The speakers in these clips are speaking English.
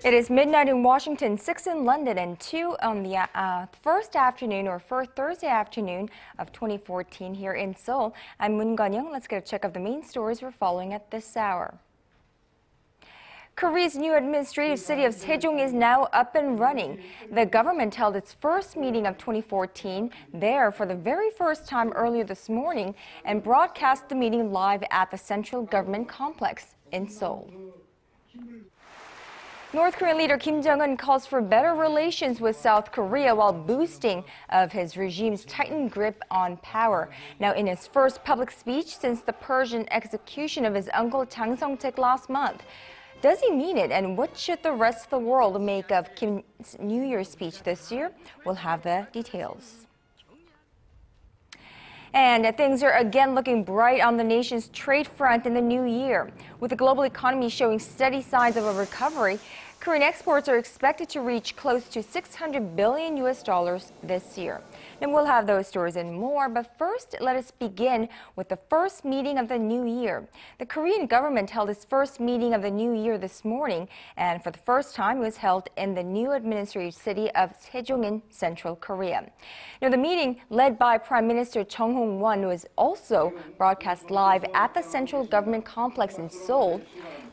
It is midnight in Washington, 6 in London, and 2 on the first Thursday afternoon of 2014 here in Seoul. I'm Moon Conn-young. Let's get a check of the main stories we're following at this hour. Korea's new administrative city of Sejong is now up and running. The government held its first meeting of 2014 there for the very first time earlier this morning and broadcast the meeting live at the central government complex in Seoul. North Korean leader Kim Jong-un calls for better relations with South Korea while boasting of his regime's tightened grip on power. Now, in his first public speech since the purge and execution of his uncle Jang Song-thaek last month. Does he mean it, and what should the rest of the world make of Kim's New Year's speech this year? We'll have the details. And things are again looking bright on the nation's trade front in the new year. With the global economy showing steady signs of a recovery, Korean exports are expected to reach close to $600 billion this year. And we'll have those stories and more, but first let us begin with the first meeting of the new year. The Korean government held its first meeting of the new year this morning, and for the first time it was held in the new administrative city of Sejong in central Korea. Now, the meeting, led by Prime Minister Chung Hong-won, was also broadcast live at the central government complex in Seoul.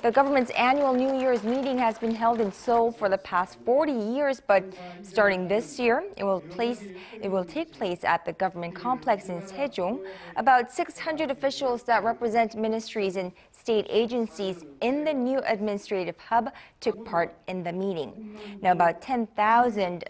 The government's annual New Year's meeting has been held in Seoul for the past 40 years, but starting this year, it will take place at the government complex in Sejong. About 600 officials that represent ministries and state agencies in the new administrative hub took part in the meeting. Now, about 10,000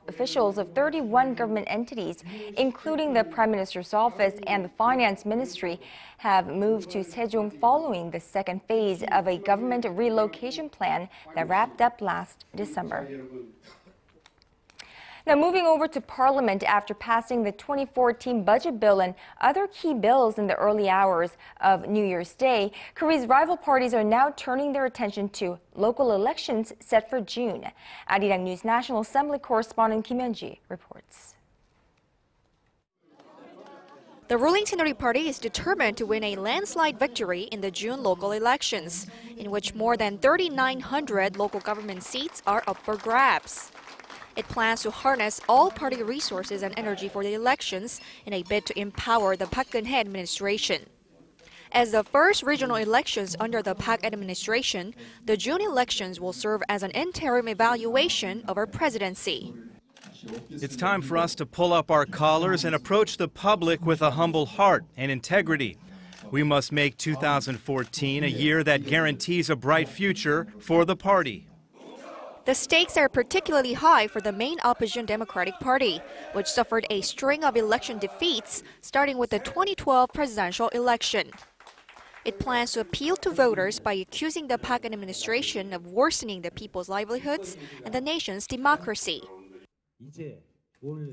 officials of 31 government entities, including the Prime Minister's office and the Finance Ministry, have moved to Sejong following the second phase of a government relocation plan that wrapped up last December. Now, moving over to Parliament, after passing the 2014 budget bill and other key bills in the early hours of New Year's Day, Korea's rival parties are now turning their attention to local elections set for June. ARIRANG News National Assembly correspondent Kim Jong-un reports. The ruling Saenuri Party is determined to win a landslide victory in the June local elections, in which more than 3,900 local government seats are up for grabs. It plans to harness all party resources and energy for the elections in a bid to empower the Park Geun-hye administration. As the first regional elections under the Park administration, the June elections will serve as an interim evaluation of our presidency. It's time for us to pull up our collars and approach the public with a humble heart and integrity. We must make 2014 a year that guarantees a bright future for the party. The stakes are particularly high for the main opposition Democratic Party, which suffered a string of election defeats, starting with the 2012 presidential election. It plans to appeal to voters by accusing the Park administration of worsening the people's livelihoods and the nation's democracy.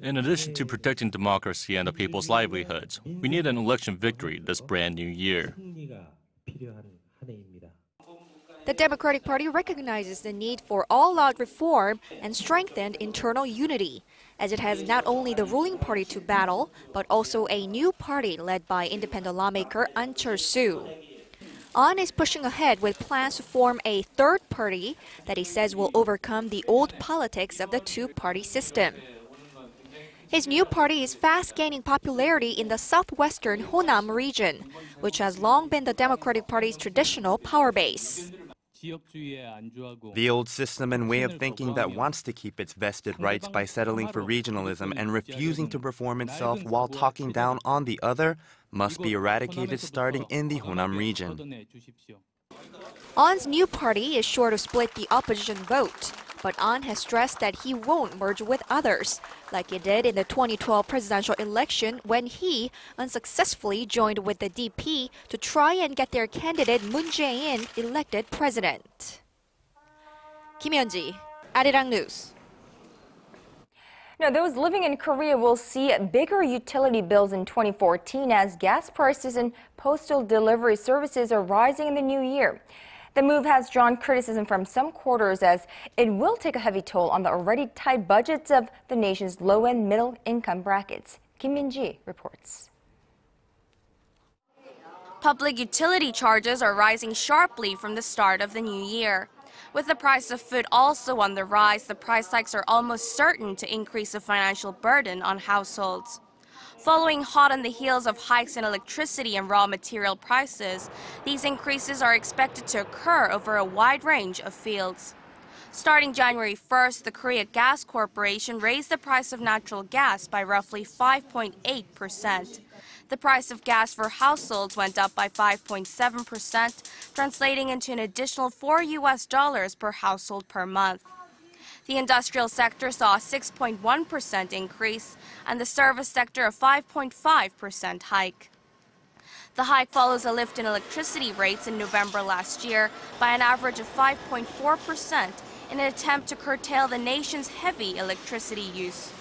In addition to protecting democracy and the people's livelihoods, we need an election victory this brand new year. The Democratic Party recognizes the need for all-out reform and strengthened internal unity, as it has not only the ruling party to battle, but also a new party led by independent lawmaker An Chul-soo. An is pushing ahead with plans to form a third party that he says will overcome the old politics of the two-party system. His new party is fast gaining popularity in the southwestern Honam region, which has long been the Democratic Party's traditional power base. The old system and way of thinking that wants to keep its vested rights by settling for regionalism and refusing to perform itself while talking down on the other must be eradicated starting in the Honam region. An's new party is sure to split the opposition vote, but An has stressed that he won't merge with others, like he did in the 2012 presidential election when he unsuccessfully joined with the DP to try and get their candidate Moon Jae-in elected president. Kim Jong-un, ARIRANG News. Now, those living in Korea will see bigger utility bills in 2014 as gas prices and postal delivery services are rising in the new year. The move has drawn criticism from some quarters as it will take a heavy toll on the already tight budgets of the nation's low and middle income brackets. Kim Min-ji reports. Public utility charges are rising sharply from the start of the new year. With the price of food also on the rise, the price hikes are almost certain to increase the financial burden on households. Following hot on the heels of hikes in electricity and raw material prices, these increases are expected to occur over a wide range of fields. Starting January 1st, the Korea Gas Corporation raised the price of natural gas by roughly 5.8%. The price of gas for households went up by 5.7%, translating into an additional $4 per household per month. The industrial sector saw a 6.1% increase and the service sector a 5.5% hike. The hike follows a lift in electricity rates in November last year by an average of 5.4% in an attempt to curtail the nation's heavy electricity use.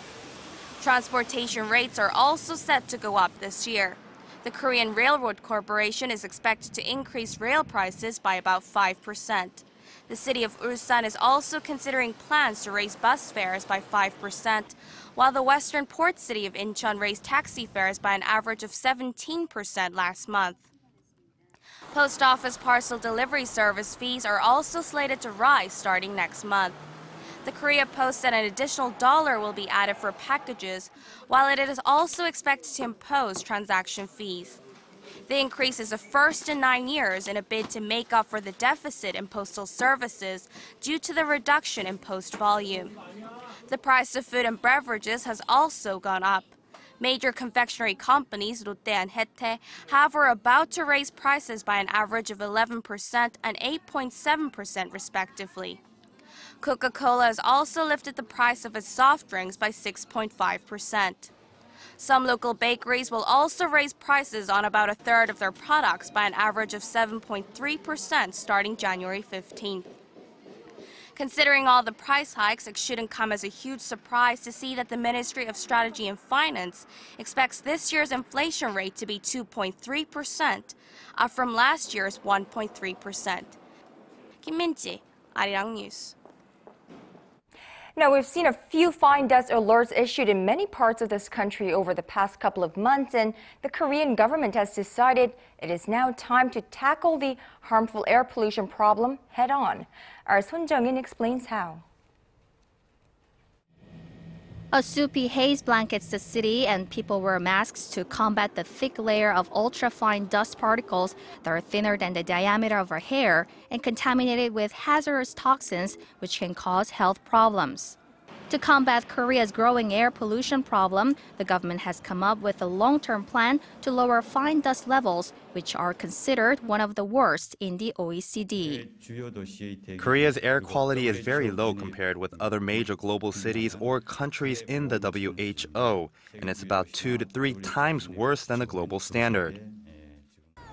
Transportation rates are also set to go up this year. The Korean Railroad Corporation is expected to increase rail prices by about 5%. The city of Ulsan is also considering plans to raise bus fares by 5%, while the western port city of Incheon raised taxi fares by an average of 17% last month. Post office parcel delivery service fees are also slated to rise starting next month. The Korea Post said an additional $1 will be added for packages, while it is also expected to impose transaction fees. The increase is the first in 9 years in a bid to make up for the deficit in postal services due to the reduction in post volume. The price of food and beverages has also gone up. Major confectionery companies, Lotte and Hete, have or are about to raise prices by an average of 11% and 8.7% respectively. Coca-Cola has also lifted the price of its soft drinks by 6.5%. Some local bakeries will also raise prices on about a third of their products by an average of 7.3% starting January 15th. Considering all the price hikes, it shouldn't come as a huge surprise to see that the Ministry of Strategy and Finance expects this year's inflation rate to be 2.3%, up from last year's 1.3%. Kim Min-ji, ARIRANG News. Now, we've seen a few fine dust alerts issued in many parts of this country over the past couple of months, and the Korean government has decided it is now time to tackle the harmful air pollution problem head-on. Our Son Jung-in explains how. A soupy haze blankets the city, and people wear masks to combat the thick layer of ultra-fine dust particles that are thinner than the diameter of our hair and contaminated with hazardous toxins which can cause health problems. To combat Korea's growing air pollution problem, the government has come up with a long-term plan to lower fine dust levels, which are considered one of the worst in the OECD. Korea's air quality is very low compared with other major global cities or countries in the WHO, and it's about 2 to 3 times worse than the global standard.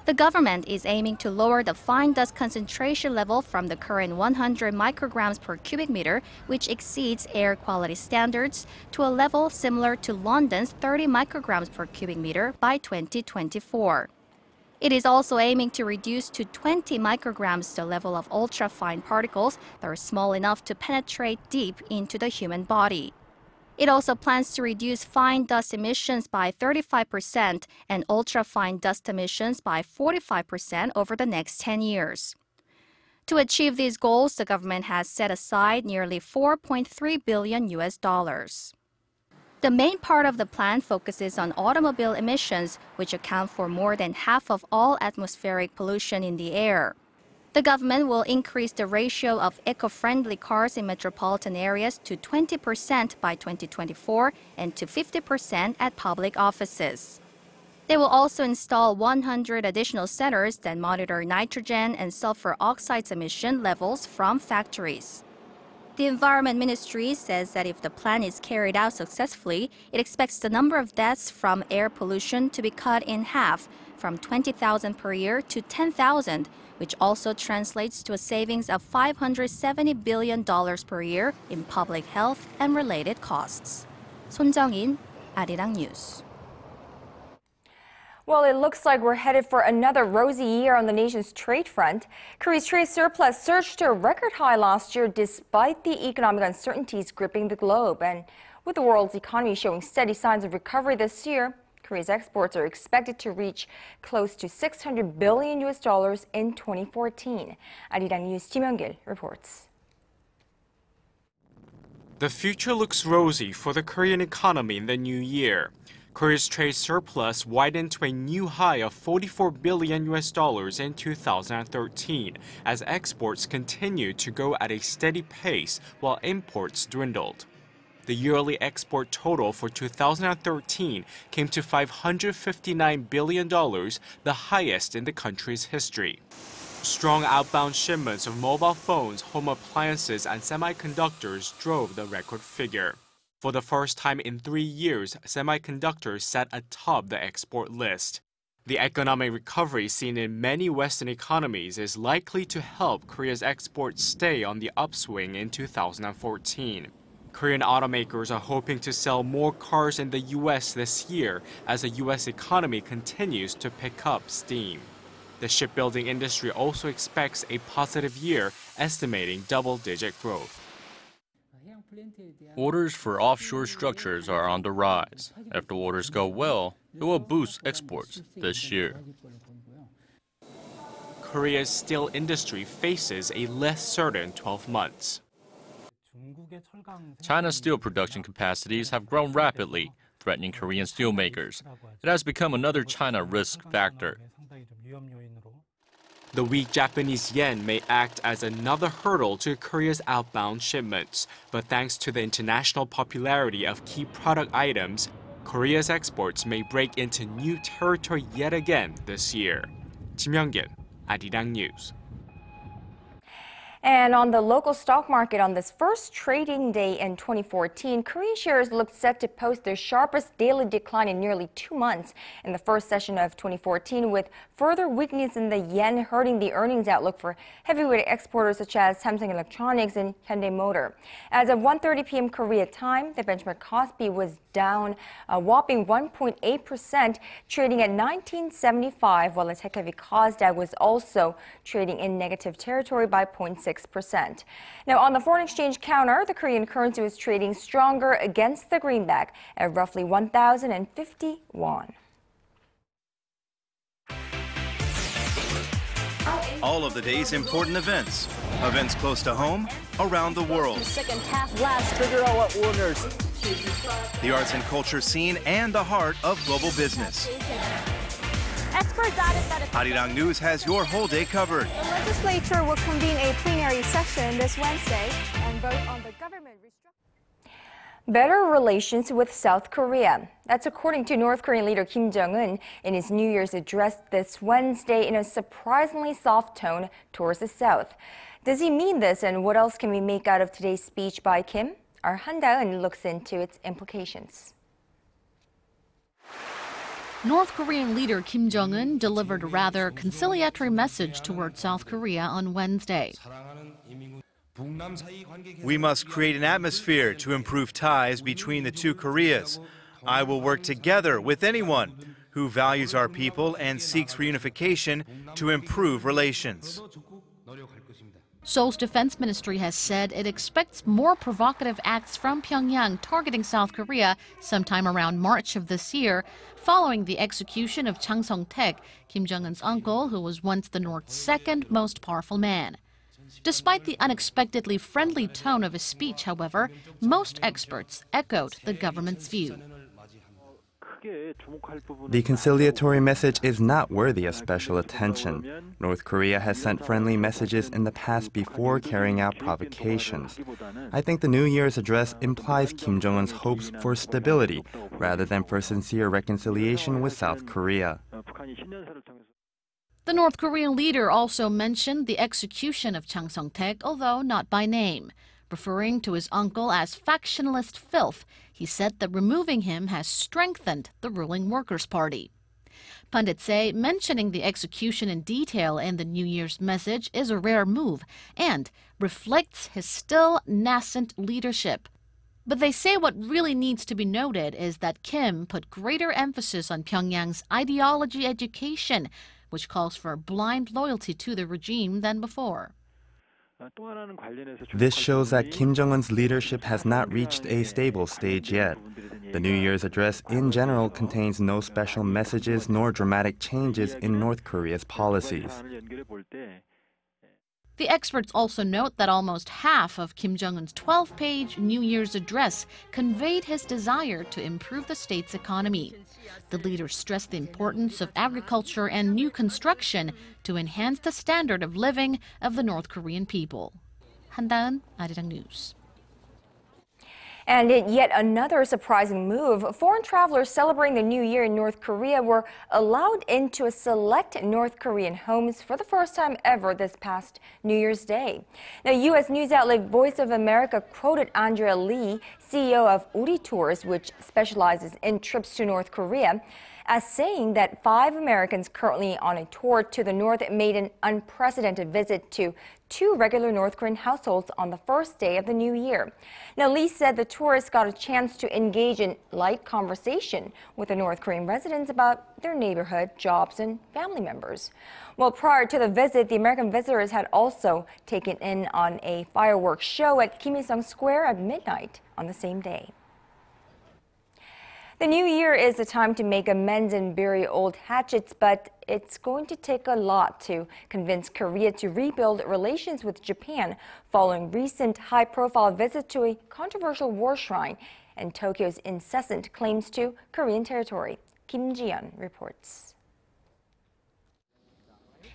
The government is aiming to lower the fine dust concentration level from the current 100 micrograms per cubic meter, which exceeds air quality standards, to a level similar to London's 30 micrograms per cubic meter by 2024. It is also aiming to reduce to 20 micrograms the level of ultra-fine particles that are small enough to penetrate deep into the human body. It also plans to reduce fine dust emissions by 35% and ultra-fine dust emissions by 45% over the next 10 years. To achieve these goals, the government has set aside nearly $4.3 billion. The main part of the plan focuses on automobile emissions, which account for more than half of all atmospheric pollution in the air. The government will increase the ratio of eco-friendly cars in metropolitan areas to 20% by 2024 and to 50% at public offices. They will also install 100 additional sensors that monitor nitrogen and sulfur oxides emission levels from factories. The Environment Ministry says that if the plan is carried out successfully, it expects the number of deaths from air pollution to be cut in half, from 20,000 per year to 10,000, which also translates to a savings of $570 billion per year in public health and related costs. Son Jung-in, ARIRANG News. Well, it looks like we're headed for another rosy year on the nation's trade front. Korea's trade surplus surged to a record high last year despite the economic uncertainties gripping the globe. And with the world's economy showing steady signs of recovery this year, Korea's exports are expected to reach close to $600 billion in 2014. ARIRANG News Kim Jong-un reports. The future looks rosy for the Korean economy in the new year. Korea's trade surplus widened to a new high of $44 billion in 2013 as exports continued to grow at a steady pace while imports dwindled. The yearly export total for 2013 came to $559 billion, the highest in the country's history. Strong outbound shipments of mobile phones, home appliances, and semiconductors drove the record figure. For the first time in 3 years, semiconductors sat atop the export list. The economic recovery seen in many Western economies is likely to help Korea's exports stay on the upswing in 2014. Korean automakers are hoping to sell more cars in the U.S. this year as the U.S. economy continues to pick up steam. The shipbuilding industry also expects a positive year, estimating double-digit growth. Orders for offshore structures are on the rise. If the orders go well, it will boost exports this year. Korea's steel industry faces a less certain 12 months. China's steel production capacities have grown rapidly, threatening Korean steelmakers. It has become another China risk factor. The weak Japanese yen may act as another hurdle to Korea's outbound shipments, but thanks to the international popularity of key product items, Korea's exports may break into new territory yet again this year. Kim Jong-un, ARIRANG News. And on the local stock market on this first trading day in 2014, Korean shares looked set to post their sharpest daily decline in nearly 2 months in the first session of 2014, with further weakness in the yen hurting the earnings outlook for heavyweight exporters such as Samsung Electronics and Hyundai Motor. As of 1:30 p.m. Korea time, the benchmark Kospi was down a whopping 1.8%, trading at 1975, while the tech-heavy Kosdaq was also trading in negative territory by 0.6%. Now, on the foreign exchange counter, the Korean currency was trading stronger against the greenback at roughly 1,050 won. All of the day's important events. Events close to home, around the world. Second half last, figure out what winners. The arts and culture scene and the heart of global business. Experts added that ARIRANG News has your whole day covered. the legislature will convene a plenary session this Wednesday and vote on the government restructuring. Better relations with South Korea. That's according to North Korean leader Kim Jong-un in his New Year's address this Wednesday in a surprisingly soft tone towards the South. Does he mean this, and what else can we make out of today's speech by Kim? Our Han Da-eun looks into its implications. North Korean leader Kim Jong-un delivered a rather conciliatory message toward South Korea on Wednesday. We must create an atmosphere to improve ties between the two Koreas. I will work together with anyone who values our people and seeks reunification to improve relations. Seoul's defense ministry has said it expects more provocative acts from Pyongyang targeting South Korea sometime around March of this year, following the execution of Jang Song-thaek, Kim Jong-un's uncle, who was once the North's second most powerful man. Despite the unexpectedly friendly tone of his speech, however, most experts echoed the government's view. The conciliatory message is not worthy of special attention. North Korea has sent friendly messages in the past before carrying out provocations. I think the New Year's address implies Kim Jong-un's hopes for stability rather than for sincere reconciliation with South Korea. The North Korean leader also mentioned the execution of Jang Song-thaek, although not by name. Referring to his uncle as factionalist filth, he said that removing him has strengthened the ruling Workers' Party. Pundits say mentioning the execution in detail in the New Year's message is a rare move and reflects his still nascent leadership. But they say what really needs to be noted is that Kim put greater emphasis on Pyongyang's ideology education, which calls for blind loyalty to the regime than before. This shows that Kim Jong-un's leadership has not reached a stable stage yet. The New Year's address in general contains no special messages nor dramatic changes in North Korea's policies. The experts also note that almost half of Kim Jong-un's 12-page New Year's address conveyed his desire to improve the state's economy. The leader stressed the importance of agriculture and new construction to enhance the standard of living of the North Korean people. 한다은, 아리랑 뉴스. And in yet another surprising move, foreign travelers celebrating the New Year in North Korea were allowed into a select North Korean homes for the first time ever this past New Year's Day. Now, U.S. news outlet Voice of America quoted Andrea Lee, CEO of Uri Tours, which specializes in trips to North Korea, as saying that 5 Americans currently on a tour to the north made an unprecedented visit to 2 regular North Korean households on the first day of the new year. Now, Lee said the tourists got a chance to engage in light conversation with the North Korean residents about their neighborhood, jobs, and family members. Well, prior to the visit, the American visitors had also taken in on a fireworks show at Kim Il-sung Square at midnight on the same day. The new year is the time to make amends and bury old hatchets, but it's going to take a lot to convince Korea to rebuild relations with Japan following recent high-profile visit to a controversial war shrine and Tokyo's incessant claims to Korean territory. Kim Ji-yeon reports.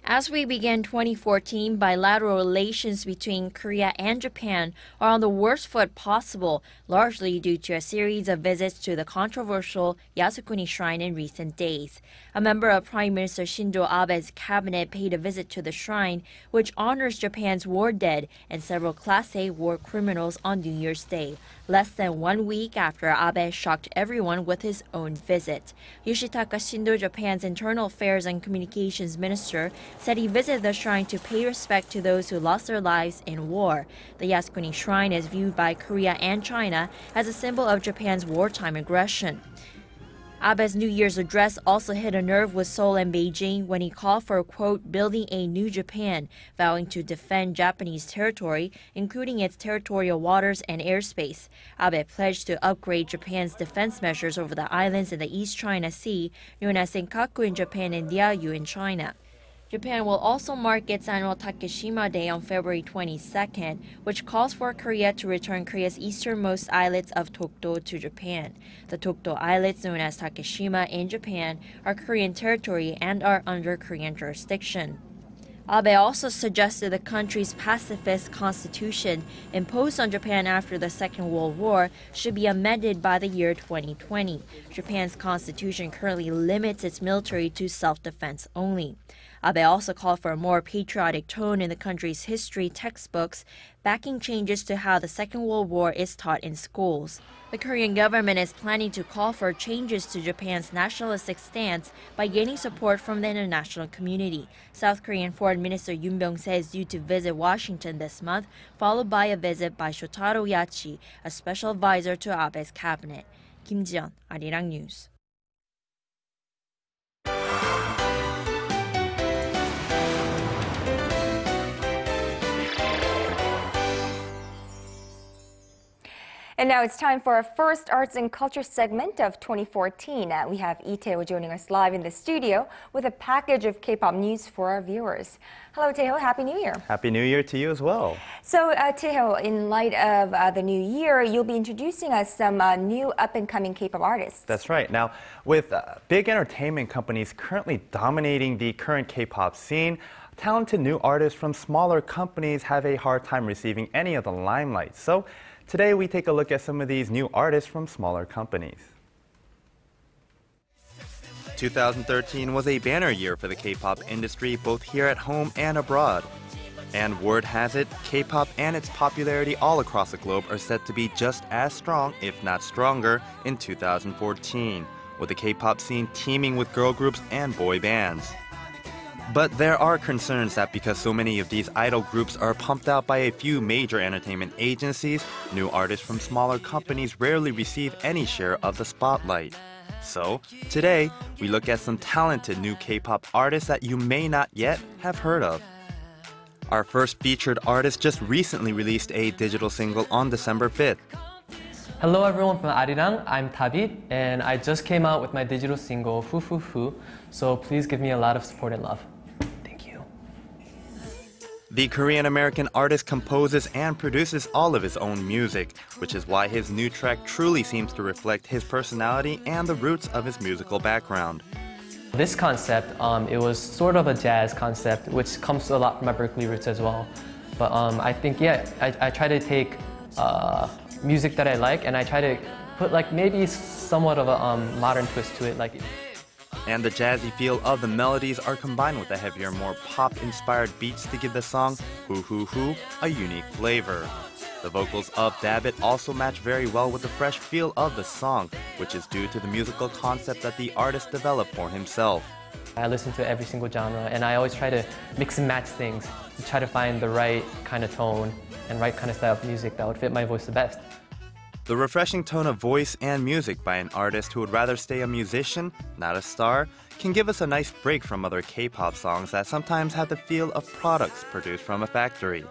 As we begin 2014, bilateral relations between Korea and Japan are on the worst foot possible, largely due to a series of visits to the controversial Yasukuni Shrine in recent days. A member of Prime Minister Shinzo Abe's cabinet paid a visit to the shrine, which honors Japan's war dead and several Class A war criminals on New Year's Day, less than 1 week after Abe shocked everyone with his own visit. Yoshitaka Shindo, Japan's Internal Affairs and Communications Minister, said he visited the shrine to pay respect to those who lost their lives in war. The Yasukuni Shrine is viewed by Korea and China as a symbol of Japan's wartime aggression. Abe's New Year's address also hit a nerve with Seoul and Beijing when he called for, quote, building a new Japan, vowing to defend Japanese territory, including its territorial waters and airspace. Abe pledged to upgrade Japan's defense measures over the islands in the East China Sea, known as Senkaku in Japan and Ryukyu in China. Japan will also mark its annual Takeshima Day on February 22nd, which calls for Korea to return Korea's easternmost islets of Dokdo to Japan. The Dokdo Islets, known as Takeshima in Japan, are Korean territory and are under Korean jurisdiction. Abe also suggested the country's pacifist constitution, imposed on Japan after the Second World War, should be amended by the year 2020. Japan's constitution currently limits its military to self-defense only. Abe also called for a more patriotic tone in the country's history textbooks, backing changes to how the Second World War is taught in schools. The Korean government is planning to call for changes to Japan's nationalistic stance by gaining support from the international community. South Korean Foreign Minister Yoon Byung-se is due to visit Washington this month, followed by a visit by Shotaro Yachi, a special advisor to Abe's cabinet. Kim Ji-yeon, ARIRANG News. And now it's time for our first arts and culture segment of 2014. We have Lee Tae-ho joining us live in the studio with a package of K-pop news for our viewers. Hello, Tae-ho. Happy New Year. Happy New Year to you as well. So, Tae-ho, in light of the new year, you'll be introducing us some new up-and-coming K-pop artists. That's right. Now, with big entertainment companies currently dominating the current K-pop scene, talented new artists from smaller companies have a hard time receiving any of the limelight. So, today we take a look at some of these new artists from smaller companies. 2013 was a banner year for the K-pop industry, both here at home and abroad. And word has it, K-pop and its popularity all across the globe are set to be just as strong, if not stronger, in 2014, with the K-pop scene teeming with girl groups and boy bands. But there are concerns that because so many of these idol groups are pumped out by a few major entertainment agencies, new artists from smaller companies rarely receive any share of the spotlight. So, today, we look at some talented new K-pop artists that you may not yet have heard of. Our first featured artist just recently released a digital single on December 5th. Hello everyone from ARIRANG, I'm David, and I just came out with my digital single, Fu Fu Fu, so please give me a lot of support and love. Thank you. The Korean-American artist composes and produces all of his own music, which is why his new track truly seems to reflect his personality and the roots of his musical background. This concept, it was sort of a jazz concept, which comes a lot from my Berkeley roots as well. But I think, I try to take music that I like, and I try to put like maybe somewhat of a modern twist to it. And the jazzy feel of the melodies are combined with the heavier, more pop-inspired beats to give the song Hoo Hoo Hoo a unique flavor. The vocals of David also match very well with the fresh feel of the song, which is due to the musical concept that the artist developed for himself. I listen to every single genre, and I always try to mix and match things to try to find the right kind of tone and right kind of style of music that would fit my voice the best. The refreshing tone of voice and music by an artist who would rather stay a musician, not a star, can give us a nice break from other K-pop songs that sometimes have the feel of products produced from a factory.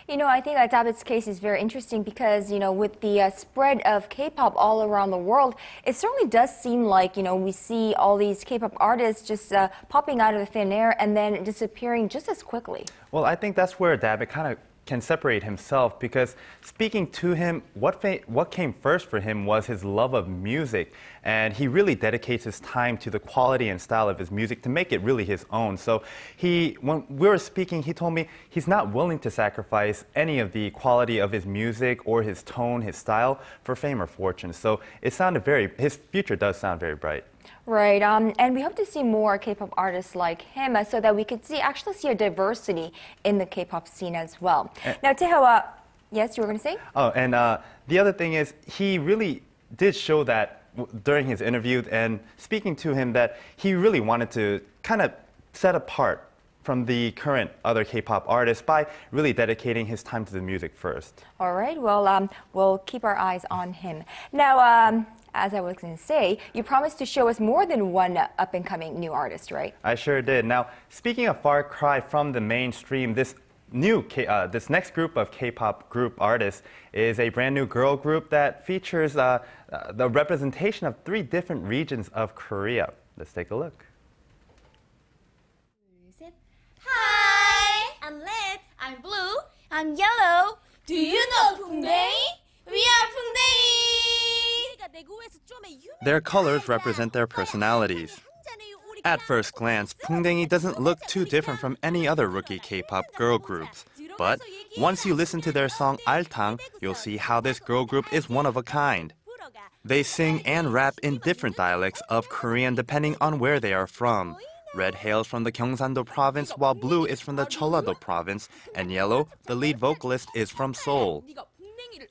I think David's case is very interesting because, with the spread of K-pop all around the world, it certainly does seem like, we see all these K-pop artists just popping out of the thin air and then disappearing just as quickly. Well, I think that's where David kind of can separate himself, because speaking to him, what came first for him was his love of music, and he really dedicates his time to the quality and style of his music to make it really his own. So when we were speaking, he told me he's not willing to sacrifice any of the quality of his music or his tone, his style, for fame or fortune. So his future does sound very bright. Right, and we hope to see more K-pop artists like him so that we could actually see a diversity in the K-pop scene as well. Now, Taeho, yes, you were going to say? Oh, and the other thing is, he really did show that during his interview and speaking to him that he really wanted to kind of set apart from the current other K-pop artists by really dedicating his time to the music first. All right, well, we'll keep our eyes on him. Now, as I was going to say, you promised to show us more than one up-and-coming new artist, right? I sure did. Now, speaking of far cry from the mainstream, this next group of K-pop group artists is a brand new girl group that features the representation of 3 different regions of Korea. Let's take a look. Hi, I'm red, I'm blue, I'm yellow. Do you know Pungdae? We are Pungdae! Their colors represent their personalities. At first glance, Pungdae doesn't look too different from any other rookie K-pop girl groups. But once you listen to their song Altang, you'll see how this girl group is one of a kind. They sing and rap in different dialects of Korean depending on where they are from. Red hails from the Gyeongsang-do province, while blue is from the Jeollado province, and yellow, the lead vocalist, is from Seoul.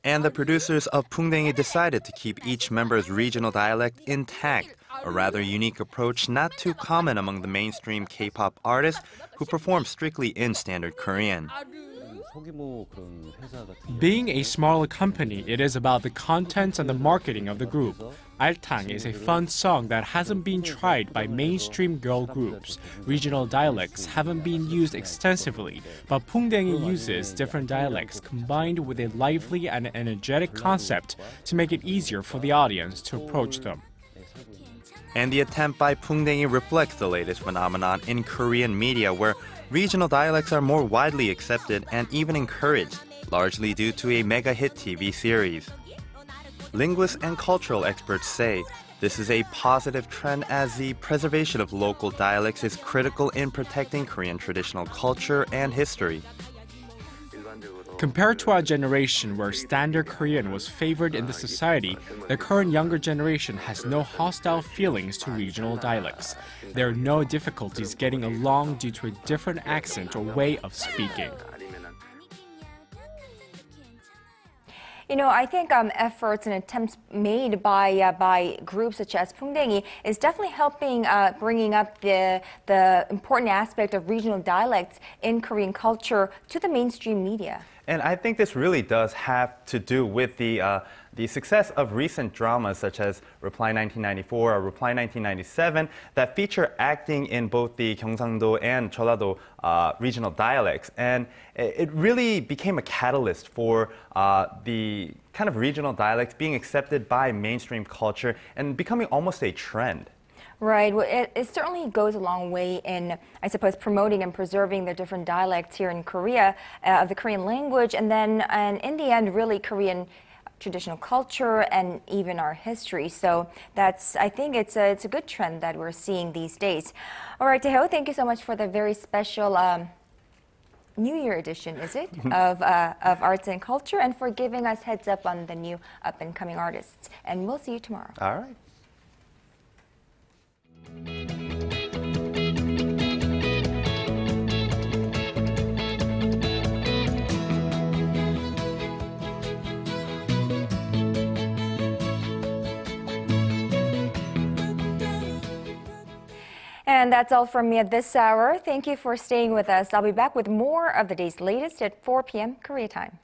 And the producers of Pungdae decided to keep each member's regional dialect intact, a rather unique approach not too common among the mainstream K-pop artists who perform strictly in standard Korean. Being a smaller company, it is about the contents and the marketing of the group. Altang is a fun song that hasn't been tried by mainstream girl groups. Regional dialects haven't been used extensively, but Pungdae uses different dialects combined with a lively and energetic concept to make it easier for the audience to approach them. And the attempt by Pungdae reflects the latest phenomenon in Korean media, where regional dialects are more widely accepted and even encouraged, largely due to a mega-hit TV series. Linguists and cultural experts say this is a positive trend as the preservation of local dialects is critical in protecting Korean traditional culture and history. Compared to our generation where standard Korean was favored in the society, the current younger generation has no hostile feelings to regional dialects. There are no difficulties getting along due to a different accent or way of speaking. I think efforts and attempts made by groups such as Pungdae is definitely helping bringing up the important aspect of regional dialects in Korean culture to the mainstream media. And I think this really does have to do with the success of recent dramas such as Reply 1994 or Reply 1997 that feature acting in both the Gyeongsangdo and Jeollado regional dialects. And it really became a catalyst for the kind of regional dialects being accepted by mainstream culture and becoming almost a trend. Right. Well, it certainly goes a long way in, I suppose, promoting and preserving the different dialects here in Korea of the Korean language, and then, in the end, really Korean traditional culture and even our history. So I think it's a good trend that we're seeing these days. All right, Taeho, thank you so much for the very special New Year edition, is it, of Arts and Culture, and for giving us heads up on the new up-and-coming artists. And we'll see you tomorrow. All right. And that's all from me at this hour. Thank you for staying with us. I'll be back with more of the day's latest at 4 p.m. Korea time.